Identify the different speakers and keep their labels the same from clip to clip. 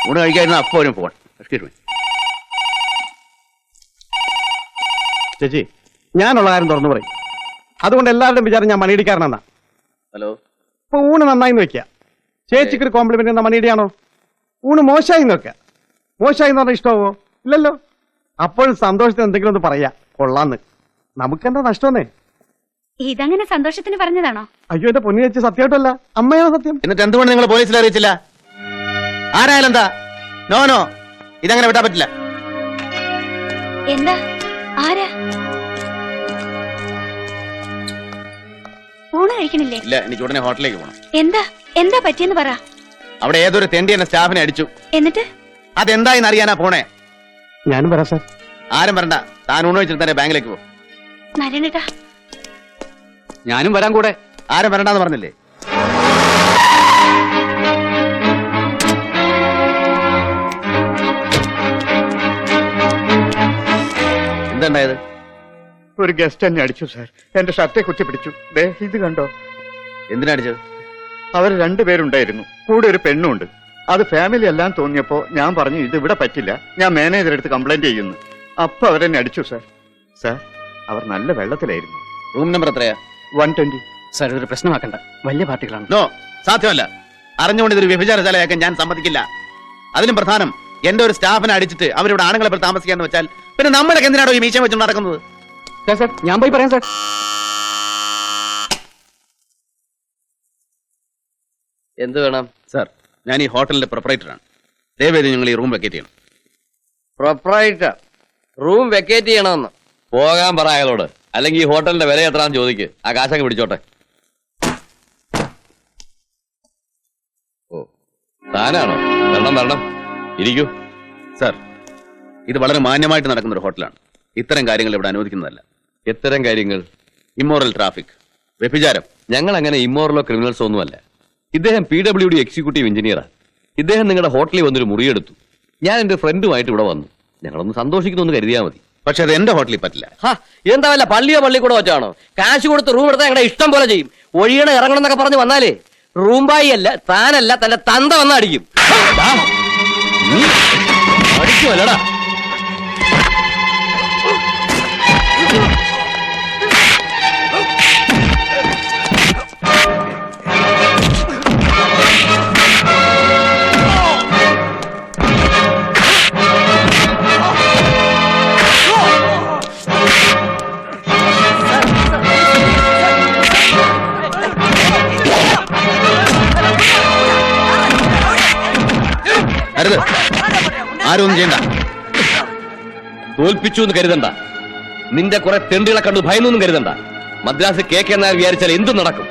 Speaker 1: ഊണ് കഴിക്കാതിരുന്ന അപ്പോഴും ഫോൺ.
Speaker 2: ചേച്ചി, ഞാനുള്ള കാര്യം തുറന്നു പറയും. അതുകൊണ്ട് എല്ലാവരുടെയും വിചാരം ഞാൻ മണിയടിക്കാരനാ.
Speaker 1: ഹലോ,
Speaker 2: ഇപ്പൊ ഊണ് നന്നായിന്ന് വെക്കുക, ചേച്ചിക്ക് ഒരു കോംപ്ലിമെന്റ് എന്നാ മണിയടിയാണോ? ഊണ് മോശമായി വെക്കുക, മോശമായി എന്ന് പറഞ്ഞാൽ ഇഷ്ടമാവോ? ഇല്ലല്ലോ. അപ്പോഴും സന്തോഷത്തിന് എന്തെങ്കിലും ഒന്ന് പറയാ, കൊള്ളാന്ന്. നമുക്കെന്താ നഷ്ടമെന്നേ?
Speaker 3: ഇതങ്ങനെ സന്തോഷത്തിന് പറഞ്ഞതാണോ?
Speaker 2: അയ്യോ, എന്റെ പൊന്നു ചേച്ചി, സത്യമായിട്ടല്ല, അമ്മയാണോ സത്യം.
Speaker 1: എന്നിട്ട് എന്തുകൊണ്ട് നിങ്ങൾ പോലീസിൽ അറിയിച്ചില്ല? ആരായാലും എന്താ? നോ നോ, ഇതങ്ങനെ വിട്ടാൻ പറ്റില്ല.
Speaker 3: എന്താ? ആരാ? ഊണ് കഴിക്കണില്ലേ?
Speaker 1: ഇല്ല, എനിക്ക് ഉടനെ ഹോട്ടലിലേക്ക് പോകണം.
Speaker 3: എന്താ എന്താ പറ്റിയെന്ന് പറ.
Speaker 1: അവിടെ ഏതൊരു തെണ്ടി എന്നെ സ്റ്റാഫിനെ അടിച്ചു.
Speaker 3: എന്നിട്ട്
Speaker 1: അതെന്തായെന്ന് അറിയാനാ പോണേ.
Speaker 2: ഞാനും വരാം സാർ.
Speaker 1: ആരും വരണ്ട, താൻ ഊണ് വെച്ചിട്ട് തന്നെ ബാങ്കിലേക്ക് പോകും.
Speaker 3: നാരായണേട്ടാ,
Speaker 1: ഞാനും വരാൻ കൂടെ. ആരും വരണ്ടെന്ന് പറഞ്ഞില്ലേ? എന്തുണ്ടായത്?
Speaker 4: ഒരു ഗസ്റ്റ് എന്നെ അടിച്ചു സാർ. എന്റെ ഷർട്ടെ കുത്തിപ്പിടിച്ചു. ദേ ഇത് കണ്ടോ?
Speaker 1: എന്തിനാ അടിച്ചത്?
Speaker 4: അവർ രണ്ടുപേരുണ്ടായിരുന്നു, കൂടെ ഒരു പെണ്ണുണ്ട്. അത് ഫാമിലി എല്ലാം തോന്നിയപ്പോ ഞാൻ പറഞ്ഞു ഇത് ഇവിടെ പറ്റില്ല, ഞാൻ മാനേജറെടുത്ത് കംപ്ലൈന്റ് ചെയ്യുന്നു. അപ്പൊ അവരെന്നെ അടിച്ചു സാർ. സാർ, അവർ നല്ല വെള്ളത്തിലായിരുന്നു.
Speaker 1: റൂം നമ്പർ എത്രയാ?
Speaker 4: 120.
Speaker 2: സാർ, ഇതൊരു പ്രശ്നമാക്കണ്ട, വലിയ പാർട്ടികളാണ്.
Speaker 1: നോ, സാധ്യമല്ല. അറിഞ്ഞുകൊണ്ട് ഇതൊരു വ്യഭിചാരശാലയാക്കാൻ ഞാൻ സമ്മതിക്കില്ല. അതിലും പ്രധാനം, എന്റെ ഒരു സ്റ്റാഫിനെ അടിച്ചിട്ട് അവരിവിടെ ആണുങ്ങളെ പോലെ താമസിക്കാന്ന് വെച്ചാൽ പിന്നെ നമ്മളൊക്കെ എന്തിനാണോ ഈ മീശ വെച്ച് നടക്കുന്നത്?
Speaker 2: സാർ, ഞാൻ പോയി പറയാം സാർ.
Speaker 1: എന്ത് വേണം സാർ? ഞാൻ ഈ ഹോട്ടലിന്റെ പ്രൊപ്പറേറ്ററാണ്. ദയവേദി നിങ്ങൾ ഈ റൂം വെക്കേറ്റ് ചെയ്യണം.
Speaker 5: പ്രൊപ്പറേറ്റർ റൂം വെക്കേറ്റ് ചെയ്യണമെന്ന്
Speaker 6: പോകാൻ പറ അയാളോട്. അല്ലെങ്കിൽ ഈ ഹോട്ടലിന്റെ വില എത്രാന്ന് ചോദിക്ക്. ആ കാശങ്ങ് പിടിച്ചോട്ടെ. ഓ, താനാണോ? വരണം ഇരിക്കൂ.
Speaker 1: സാർ, ഇത് വളരെ മാന്യമായിട്ട് നടക്കുന്ന ഒരു ഹോട്ടലാണ്. ഇത്തരം കാര്യങ്ങൾ ഇവിടെ അനുവദിക്കുന്നതല്ല.
Speaker 6: എത്തരം കാര്യങ്ങൾ?
Speaker 1: ഇമ്മോറൽ ട്രാഫിക്, വ്യഭിചാരം.
Speaker 6: ഞങ്ങൾ അങ്ങനെ ഇമ്മോറലോ ക്രിമിനൽസോ ഒന്നുമല്ല. ഇദ്ദേഹം PWD എക്സിക്യൂട്ടീവ് എഞ്ചിനീയറാണ്. ഇദ്ദേഹം നിങ്ങളുടെ ഹോട്ടലിൽ വന്നൊരു മുറിയെടുത്തു. ഞാൻ എന്റെ ഫ്രണ്ടുമായിട്ട് ഇവിടെ വന്നു. ഞങ്ങളൊന്ന് സന്തോഷിക്കുന്നു കരുതിയാൽ മതി.
Speaker 1: പക്ഷെ അത് എന്റെ ഹോട്ടലിൽ പറ്റില്ല.
Speaker 5: എന്താ വല്ല പള്ളിക്കൂടെ വെച്ചാണോ? കാശ് കൊടുത്ത് റൂം എടുത്താൽ ഞങ്ങളുടെ ഇഷ്ടം പോലെ ചെയ്യും. ഒഴിയണം ഇറങ്ങണം എന്നൊക്കെ പറഞ്ഞ് വന്നാലേ റൂംബായി അല്ല, താനല്ല, തന്റെ തന്ത വന്ന് അടിക്കും.
Speaker 6: അടിക്കുമല്ലടാ.
Speaker 1: അരുത്, ആരും ഒന്നും ചെയ്യണ്ട.
Speaker 6: തോൽപ്പിച്ചു എന്ന് കരുതണ്ട. നിന്റെ കുറെ തെണ്ടികളെ കണ്ടു ഭയന്നൊന്നും കരുതണ്ട. മദ്രാസ് KK നായർ വിചാരിച്ചാൽ എന്തും നടക്കും.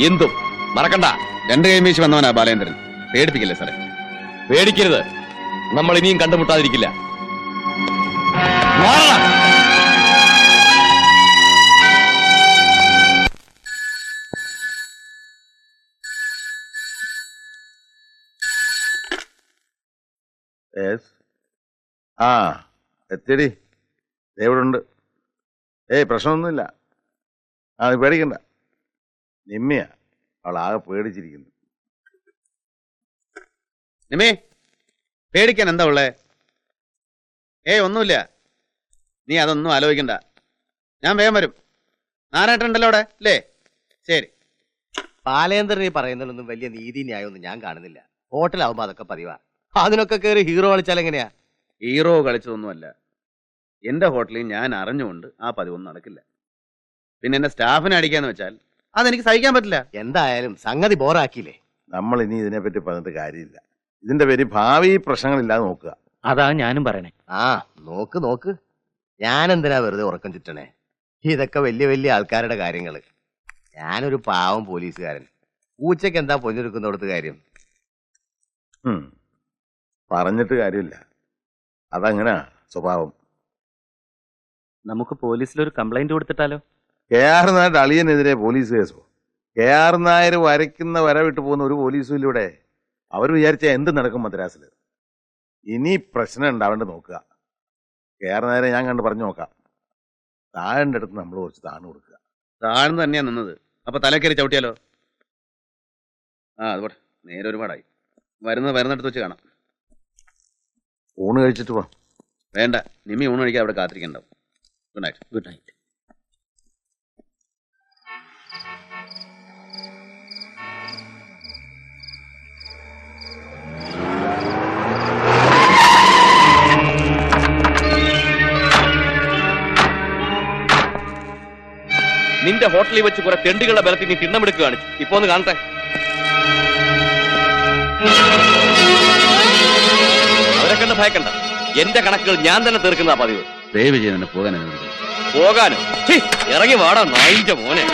Speaker 6: എന്തും മറക്കണ്ട.
Speaker 1: 2 കൈമീശ് വന്നവനാ ബാലേന്ദ്രൻ. പേടിപ്പിക്കില്ലേ സാറേ?
Speaker 6: പേടിക്കരുത്. നമ്മൾ ഇനിയും കണ്ടുമുട്ടാതിരിക്കില്ല.
Speaker 7: ആ എത്തിയടി, എവിടുണ്ട്? പ്രശ്നമൊന്നുമില്ല. നീ പേടിക്കണ്ട. നിമ്മിയാ, അവളാകെ പേടിച്ചിരിക്കുന്നു.
Speaker 1: നിമ്മേ, പേടിക്കാൻ എന്താ ഉള്ളേ? ഒന്നുമില്ല. നീ അതൊന്നും ആലോചിക്കണ്ട. ഞാൻ വേഗം വരും. നാരായണുണ്ടല്ലോ അവിടെ അല്ലേ? ശരി.
Speaker 5: ബാലേന്ദ്രൻ ഈ പറയുന്നതിലൊന്നും വലിയ നീതി ന്യായമൊന്നും ഞാൻ കാണുന്നില്ല. ഹോട്ടലാവുമ്പോ അതൊക്കെ പതിവാ. അതിനൊക്കെ കയറി ഹീറോ കളിച്ചാൽ എങ്ങനെയാ?
Speaker 1: ഹീറോ കളിച്ചതൊന്നുമല്ല. എന്റെ ഹോട്ടലിൽ ഞാൻ അറിഞ്ഞുകൊണ്ട് ആ പതിവൊന്നും നടക്കില്ല. പിന്നെ എന്റെ സ്റ്റാഫിനെ അടിക്കാന്ന് വെച്ചാൽ അതെനിക്ക് സഹിക്കാൻ പറ്റില്ല.
Speaker 5: എന്തായാലും സംഗതി ബോറാക്കിയില്ലേ?
Speaker 7: നമ്മൾ ഇനി ഇതിനെപ്പറ്റി പറഞ്ഞിട്ട് കാര്യമില്ല. ഇതിന്റെ പേര് ഭാവി പ്രശ്നങ്ങളില്ലാതെ നോക്കുക.
Speaker 2: അതാ ഞാനും പറയണേ.
Speaker 5: നോക്ക്. ഞാനെന്തിനാ വെറുതെ ഉറക്കം ചുറ്റണേ? ഇതൊക്കെ വലിയ വലിയ ആൾക്കാരുടെ കാര്യങ്ങള്. ഞാനൊരു പാവം പോലീസുകാരൻ. പൂച്ചയ്ക്ക് എന്താ പൊഞ്ഞെടുക്കുന്നിടത്ത് കാര്യം?
Speaker 7: പറഞ്ഞിട്ട് കാര്യമില്ല, അതങ്ങനാ സ്വഭാവം.
Speaker 2: നമുക്ക് പോലീസിലൊരു കംപ്ലൈന്റ് കൊടുത്തിട്ടാലോ?
Speaker 7: KR നായരുടെ അളിയനെതിരെ പോലീസ് കേസോ? KR നായർ വരയ്ക്കുന്ന വര വിട്ടു പോകുന്ന ഒരു പോലീസിലൂടെ അവർ വിചാരിച്ച എന്ത് നടക്കും മദ്രാസിൽ? ഇനി പ്രശ്നം ഉണ്ടാവേണ്ട നോക്കുക. KR നായരെ ഞാൻ കണ്ട് പറഞ്ഞു നോക്കാം. താഴേണ്ട അടുത്ത് നമ്മൾ കുറച്ച് താഴ്ന്നു കൊടുക്കുക.
Speaker 1: താഴ്ന്നു തന്നെയാ നിന്നത്. അപ്പൊ തലക്കറി ചവിട്ടിയാലോ? അതുപോലെ നേരെ ഒരുപാടായി. വരുന്നിടത്ത് വെച്ച് കാണാം.
Speaker 7: ഊണ് കഴിച്ചിട്ട് പോ.
Speaker 1: വേണ്ട, നിമ്മി ഊണ് കഴിക്കാൻ അവിടെ കാത്തിരിക്കണ്ടാവും. Good night.
Speaker 6: Good night. നിന്റെ ഹോട്ടലിൽ വെച്ച് കുറെ തെണ്ടുകളുടെ ബലത്തിൽ നീ തിണ്ണമെടുക്കുക കാണിച്ചു. ഇപ്പൊ ഒന്ന് കാണട്ടെ. അവരെ കണ്ട് ഭയക്കണ്ട. എന്റെ കണക്കുകൾ ഞാൻ തന്നെ തീർക്കുന്ന പതിവ്.
Speaker 1: ദയവ് ചെയ്ത് തന്നെ പോകാൻ അനുവദിക്കും.
Speaker 6: പോകാനോ? ഛീ, ഇറങ്ങി വാടാ നായിന്റെ മോനെ.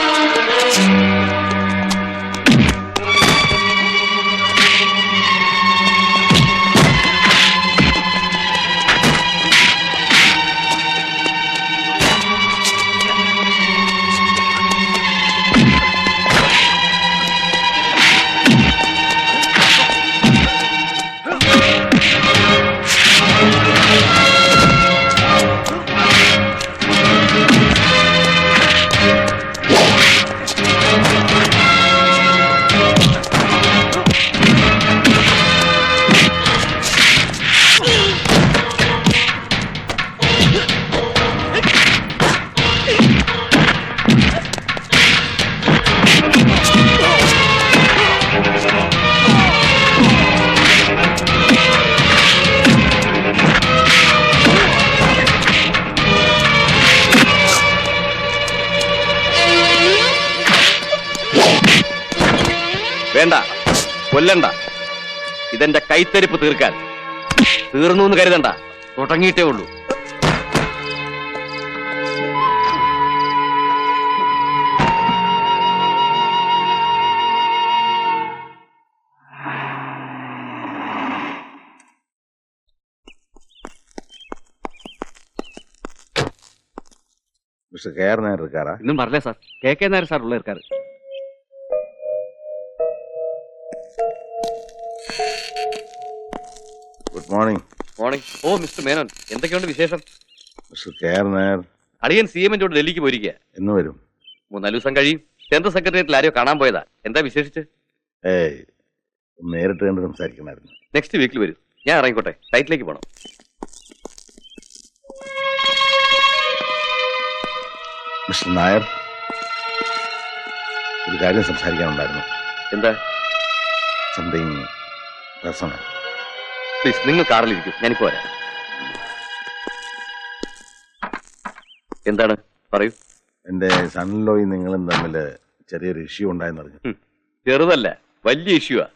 Speaker 6: വേണ്ട, കൊല്ലണ്ട. ഇതെന്റെ കൈത്തരിപ്പ് തീർക്കാൻ. തീർന്നു എന്ന് കരുതണ്ട, തുടങ്ങിയിട്ടേ ഉള്ളൂ.
Speaker 7: மிஸ்டர் கேஆர் நாயர் இருக்காரா?
Speaker 6: இன்னும் வரல சார். கே நாயர் சார் உள்ள இருக்காரு.
Speaker 7: Good morning.
Speaker 6: മോർണിംഗ്. ഓ മിസ്റ്റർ മേനോൻ, എന്തൊക്കെയുണ്ട് വിശേഷം?
Speaker 7: മിസ്റ്റർ കെആർ നായർ
Speaker 6: അളിയൻ CM-ോട് ഡൽഹിക്ക് പോയിരിക്കുക.
Speaker 7: എന്ന് വരും?
Speaker 6: 3-4 ദിവസം കഴിയും. സെൻട്രൽ സെക്രട്ടേറിയറ്റിൽ ആരെയോ കാണാൻ പോയതാ. എന്താ വിശേഷിച്ച്?
Speaker 7: ഏയ്, ഒന്ന് നേരിട്ട് കണ്ട് സംസാരിക്കണമായിരുന്നു.
Speaker 6: നെക്സ്റ്റ് വീക്കിൽ വരും. ഞാൻ ഇറങ്ങിക്കോട്ടെ, ഫ്ലൈറ്റിലേക്ക് പോകണം.
Speaker 7: മിസ്റ്റർ നായർ, ഒരു കാര്യം സംസാരിക്കാനുണ്ടായിരുന്നു.
Speaker 6: എന്താ?
Speaker 7: Something personal.
Speaker 6: പ്ലീസ്, നിങ്ങൾ കാറിലിരിക്കും, ഞാനിപ്പോ വരാം. എന്താണ്? പറയൂ.
Speaker 7: എന്റെ സണ്ണിലോയും നിങ്ങളും തമ്മിൽ ചെറിയൊരു ഇഷ്യൂ ഉണ്ടായെന്ന് പറഞ്ഞു.
Speaker 6: ചെറുതല്ല, വലിയ ഇഷ്യൂവാ.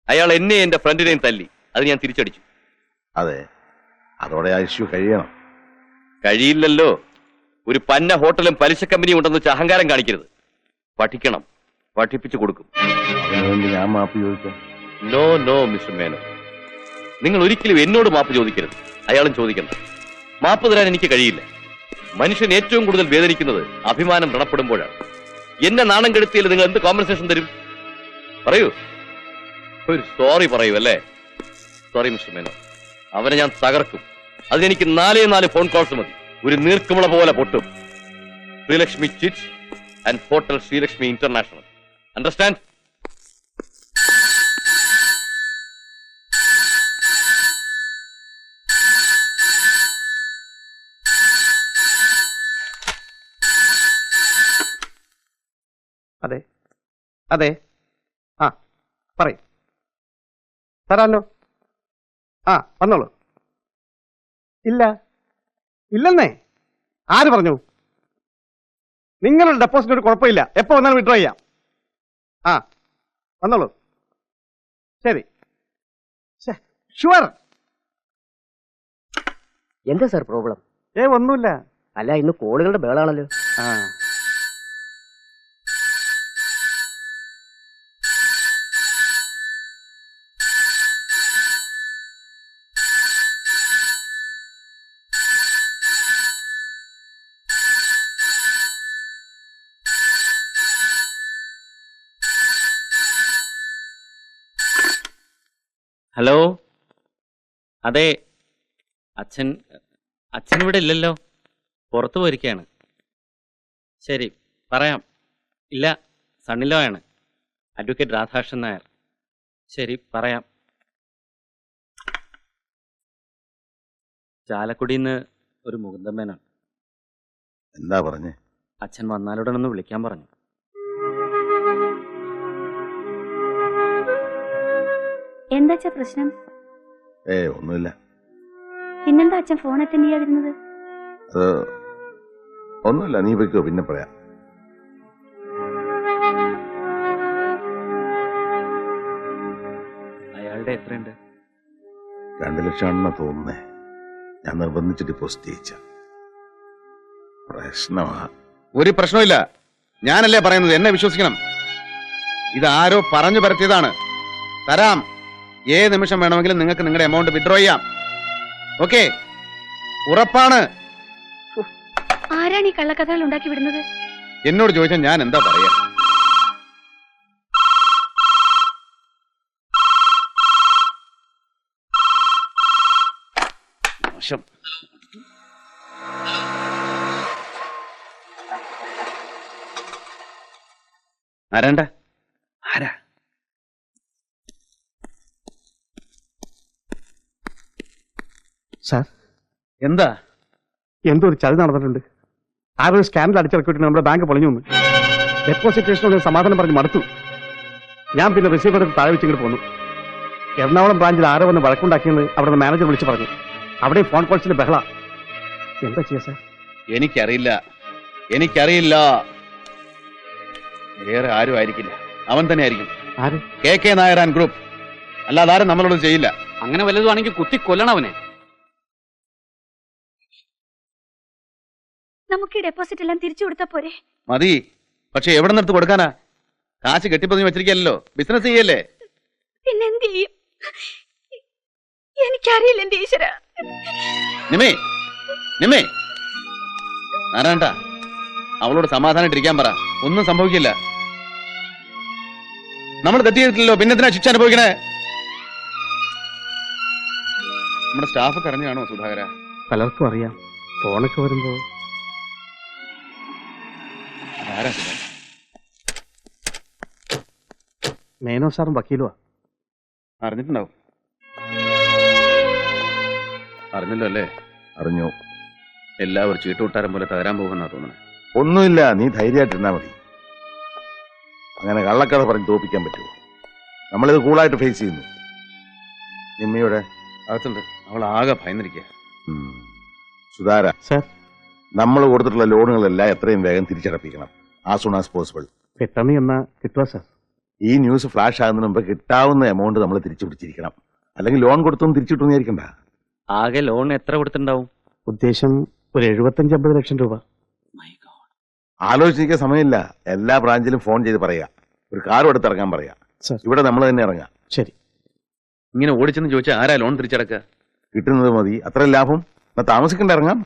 Speaker 6: അയാൾ എന്നെ എന്റെ ഫ്രണ്ടിനെയും തല്ലി. അത് ഞാൻ തിരിച്ചടിച്ചു.
Speaker 7: അതെ, അതോടെ ആ ഇഷ്യൂ കഴിയണം.
Speaker 6: കഴിയില്ലല്ലോ. ഒരു പന്ന ഹോട്ടലും പലിശ കമ്പനിയും ഉണ്ടെന്ന് വെച്ച് അഹങ്കാരം കാണിക്കരുത്. പഠിക്കണം, പഠിപ്പിച്ചു കൊടുക്കും.
Speaker 7: അതിനുവേണ്ടി ഞാൻ മാപ്പ് ചോദിക്കാം?
Speaker 6: നോ നോ മിസ്റ്റർ മേനോ, നിങ്ങൾ ഒരിക്കലും എന്നോട് മാപ്പ് ചോദിക്കരുത്. അയാളും ചോദിക്കണ്ട. മാപ്പ് തരാൻ എനിക്ക് കഴിയില്ല. മനുഷ്യൻ ഏറ്റവും കൂടുതൽ വേദനിക്കുന്നത് അഭിമാനം വ്രണപ്പെടുമ്പോഴാണ്. എന്നെ നാണം കെടുത്തിയിൽ നിങ്ങൾ എന്ത് കോമ്പൻസേഷൻ തരും? പറയൂ. ഒരു സോറി പറയൂ അല്ലേ? സോറി മിസ്റ്റർ മേനോ, അവനെ ഞാൻ തകർക്കും. അതിനെനിക്ക് 4 ഫോൺ കോൾസ് മതി. ഒരു നീർക്കുമുള പോലെ പൊട്ടും. Sreelakshmi chits and hotel Sreelakshmi international. Understand?
Speaker 2: അതെ അതെ, ആ പറയും. തരാമല്ലോ. ആ വന്നോളൂ. ഇല്ല ഇല്ലെന്നേ. ആര് പറഞ്ഞു? നിങ്ങളുടെ ഡെപ്പോസിറ്റ് ഒരു കുഴപ്പമില്ല, എപ്പോ വന്നാലും വിഡ്രോ ചെയ്യാം. ആ വന്നോളൂ. ശരി, ഷുവർ.
Speaker 8: എന്താ സാർ പ്രോബ്ലം?
Speaker 2: ഒന്നുമില്ല.
Speaker 8: അല്ല, ഇന്ന് കോളുകളുടെ ബേളാണല്ലോ.
Speaker 2: ആ
Speaker 9: ഹലോ, അതെ, അച്ഛൻ ഇവിടെ ഇല്ലല്ലോ, പുറത്തു പോയിരിക്കുകയാണ്. ശരി, പറയാം. ഇല്ല, സണ്ണിലോ ആണ്, അഡ്വക്കേറ്റ് രാധാകൃഷ്ണൻ നായർ. ശരി, പറയാം. ചാലക്കുടിന്ന് ഒരു മുകുന്ദമ്മേനാണ്.
Speaker 7: എന്താ പറഞ്ഞേ?
Speaker 9: അച്ഛൻ വന്നാലുടനൊന്ന് വിളിക്കാൻ പറഞ്ഞു.
Speaker 3: എന്താ പ്രശ്നം?
Speaker 7: ഒന്നുമില്ല.
Speaker 3: പിന്നെന്താ അച്ഛൻ ഫോൺ അറ്റൻഡ് ചെയ്യാതിരുന്നത്?
Speaker 7: അത് ഒന്നുമില്ല, നീ വെക്കോ, പിന്നെ പറയാം.
Speaker 9: അയാളുടെ എത്രയുണ്ട്?
Speaker 7: 2 ലക്ഷം ആണെന്നാ തോന്നുന്നേ. ഞാൻ നിർബന്ധിച്ച് ഡിപ്പോസിറ്റ് ചെയ്യിച്ച. പ്രശ്നമാ.
Speaker 1: ഒരു പ്രശ്നമില്ല. ഞാനല്ലേ പറയുന്നത്, എന്നെ വിശ്വസിക്കണം. ഇത് ആരോ പറഞ്ഞു പരത്തിയതാണ്. തരാം. ഏത് നിമിഷം വേണമെങ്കിലും നിങ്ങൾക്ക് നിങ്ങളുടെ എമൗണ്ട് വിഡ്രോ ചെയ്യാം. ഓക്കെ? ഉറപ്പാണ്.
Speaker 3: ആരാണ് ഈ കള്ളക്കഥകൾ ഉണ്ടാക്കി വിടുന്നത്?
Speaker 1: എന്നോട് ചോദിച്ചാൽ ഞാൻ എന്താ പറയാ? മോശം. ആരാണ്ട? ആരാ?
Speaker 2: സാർ,
Speaker 1: എന്താ?
Speaker 2: എന്തോ ഒരു ചതി നടന്നിട്ടുണ്ട്. ആരൊരു സ്കാനിൽ അടിച്ചിറക്കിയിട്ട് നമ്മുടെ ബാങ്ക് പൊളിഞ്ഞു വന്നു. ഡെപ്പോസിറ്റേഷനോട് സമാധാനം പറഞ്ഞ് മടുത്തു. ഞാൻ പിന്നെ റിസീവർ എടുത്ത് താഴെ വെച്ചിങ്ങോട്ട് പോന്നു. എറണാകുളം ബ്രാഞ്ചിൽ ആരോ വന്ന് വഴക്കുണ്ടാക്കിയെന്ന് അവിടെ നിന്ന് മാനേജർ വിളിച്ചു പറഞ്ഞു. അവിടെ ഫോൺ കോൾസിന്റെ ബഹള. എന്താ ചെയ്യാ സാർ?
Speaker 1: എനിക്കറിയില്ല. വേറെ ആരും ആയിരിക്കില്ല, അവൻ തന്നെ ആയിരിക്കും.
Speaker 2: ആര്?
Speaker 1: KK Nair and group. അല്ലാതെ ആരും നമ്മളോട് ചെയ്യില്ല.
Speaker 9: അങ്ങനെ വല്ലതുമാണെങ്കിൽ കുത്തി കൊല്ലണവനെ.
Speaker 3: നമുക്ക് ഈ ഡെപ്പോസിറ്റ് എല്ലാം തിരിച്ചു കൊടുത്താ പോരെ?
Speaker 1: മതി. പക്ഷെ എവിടെ നിർത്ത് കൊടുക്കാനാ? കാശ് കെട്ടിപ്പൊതിഞ്ഞ് വെച്ചിരിക്കല്ലോ, ബിസിനസ് ചെയ്യല്ലേ.
Speaker 3: പിന്നെന്ത് ചെയ്യും? എനിക്കറിയില്ല എന്റെ ഈശ്വര.
Speaker 1: നിമേ നാരായണ, അവളോട് സമാധാനായിട്ടിരിക്കാൻ പറ. ഒന്നും സംഭവിക്കില്ല. നമ്മൾ തെറ്റ് ചെയ്തിട്ടില്ലല്ലോ, പിന്നെ എന്തിനാ ശിക്ഷ അനുഭവിക്കണേ? നമ്മുടെ സ്റ്റാഫ് കരഞ്ഞാണോ സുധാകര?
Speaker 2: പലർക്കും അറിയാം. ഫോണൊക്കെ വരുമ്പോ
Speaker 1: ആരാ സുധാകര?
Speaker 2: മേനോ സാറും വക്കീലുവാ.
Speaker 1: അറിഞ്ഞിട്ടുണ്ടാവും. അറിഞ്ഞല്ലോ അല്ലേ?
Speaker 7: അറിഞ്ഞു.
Speaker 1: എല്ലാവരും ചീട്ടുകൂട്ടാരം പോലെ തകരാൻ പോകുമെന്നാ തോന്നുന്നത്.
Speaker 7: ഒന്നുമില്ല, നീ ധൈര്യമായിട്ടിരുന്നാ മതി. അങ്ങനെ കള്ളക്കഥ പറഞ്ഞ് തോപ്പിക്കാൻ പറ്റുമോ? നമ്മളിത് കൂളായിട്ട് ഫേസ് ചെയ്യുന്നു. നിമ്മയുടെ
Speaker 1: അകത്തുണ്ട്. അവൾ ആകെ ഭയന്നിരിക്കുക.
Speaker 7: സുധാര,
Speaker 2: സാർ,
Speaker 7: നമ്മൾ കൊടുത്തിട്ടുള്ള ലോണുകളെല്ലാം എത്രയും വേഗം തിരിച്ചടപ്പിക്കണം. As soon as possible.
Speaker 2: പെട്ടെന്ന് എന്നാ കിട്ടുക സാർ?
Speaker 7: ഈ ന്യൂസ് ഫ്ലാഷ് ആകുന്നതിന് മുമ്പ് കിട്ടാവുന്ന എമൗണ്ട് നമ്മൾ തിരിച്ചു പിടിച്ചിരിക്കണം. അല്ലെങ്കിൽ ലോൺ കൊടുത്തൊന്നും തിരിച്ചു കിട്ടുമെന്ന് വിചാരിക്കണ്ട.
Speaker 9: ആകെ ലോൺ എത്ര കൊടുത്തിട്ടുണ്ടാവും?
Speaker 2: ഉദ്ദേശം ഒരു 75-80 ലക്ഷം രൂപ.
Speaker 7: ആലോചിക്കാൻ സമയമില്ല. എല്ലാ ബ്രാഞ്ചിലും ഫോൺ ചെയ്ത് പറയാ. ഒരു കാർ എടുത്തിറങ്ങാൻ പറയാ.
Speaker 2: സർ.
Speaker 7: ഇവിടെ നമ്മൾ തന്നെ ഇറങ്ങാം.
Speaker 2: ശരി.
Speaker 1: ഇങ്ങനെ ഓടിച്ചെന്ന് ചോദിച്ചാൽ ആരാ ലോൺ തിരിച്ചടക്കുക?
Speaker 7: കിട്ടുന്നത് മതി, അത്ര ലാഭം. താമസിക്കണ്ട, ഇറങ്ങാം.